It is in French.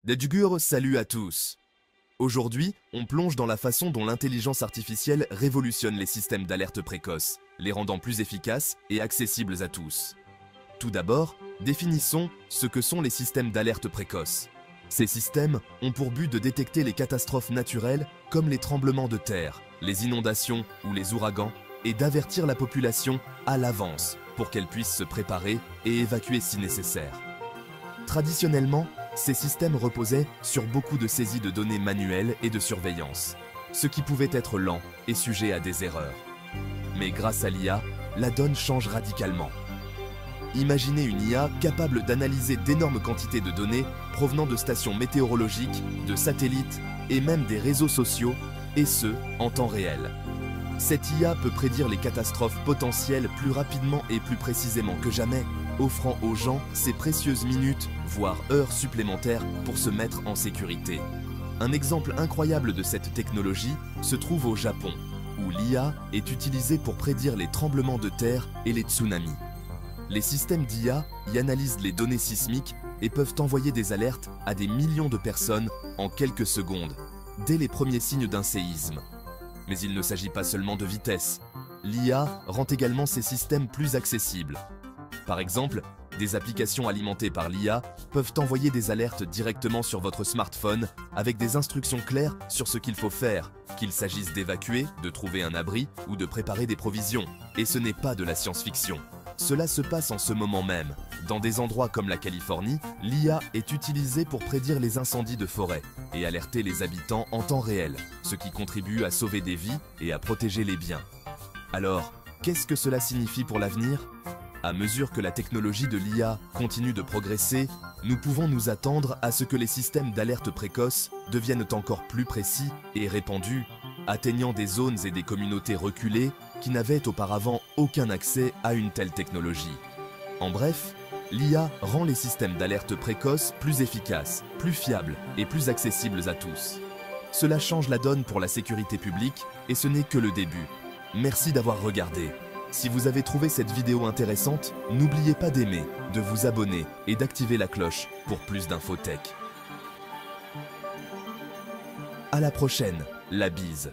Dedgur, salut à tous. Aujourd'hui, on plonge dans la façon dont l'intelligence artificielle révolutionne les systèmes d'alerte précoce, les rendant plus efficaces et accessibles à tous. Tout d'abord, définissons ce que sont les systèmes d'alerte précoce. Ces systèmes ont pour but de détecter les catastrophes naturelles comme les tremblements de terre, les inondations ou les ouragans et d'avertir la population à l'avance pour qu'elle puisse se préparer et évacuer si nécessaire. Traditionnellement, ces systèmes reposaient sur beaucoup de saisies de données manuelles et de surveillance, ce qui pouvait être lent et sujet à des erreurs. Mais grâce à l'IA, la donne change radicalement. Imaginez une IA capable d'analyser d'énormes quantités de données provenant de stations météorologiques, de satellites et même des réseaux sociaux, et ce, en temps réel. Cette IA peut prédire les catastrophes potentielles plus rapidement et plus précisément que jamais, offrant aux gens ces précieuses minutes, voire heures supplémentaires pour se mettre en sécurité. Un exemple incroyable de cette technologie se trouve au Japon, où l'IA est utilisée pour prédire les tremblements de terre et les tsunamis. Les systèmes d'IA y analysent les données sismiques et peuvent envoyer des alertes à des millions de personnes en quelques secondes, dès les premiers signes d'un séisme. Mais il ne s'agit pas seulement de vitesse. L'IA rend également ces systèmes plus accessibles. Par exemple, des applications alimentées par l'IA peuvent envoyer des alertes directement sur votre smartphone avec des instructions claires sur ce qu'il faut faire, qu'il s'agisse d'évacuer, de trouver un abri ou de préparer des provisions. Et ce n'est pas de la science-fiction. Cela se passe en ce moment même. Dans des endroits comme la Californie, l'IA est utilisée pour prédire les incendies de forêt et alerter les habitants en temps réel, ce qui contribue à sauver des vies et à protéger les biens. Alors, qu'est-ce que cela signifie pour l'avenir ? À mesure que la technologie de l'IA continue de progresser, nous pouvons nous attendre à ce que les systèmes d'alerte précoce deviennent encore plus précis et répandus, atteignant des zones et des communautés reculées qui n'avaient auparavant aucun accès à une telle technologie. En bref, l'IA rend les systèmes d'alerte précoce plus efficaces, plus fiables et plus accessibles à tous. Cela change la donne pour la sécurité publique et ce n'est que le début. Merci d'avoir regardé. Si vous avez trouvé cette vidéo intéressante, n'oubliez pas d'aimer, de vous abonner et d'activer la cloche pour plus d'infos tech. À la prochaine, la bise.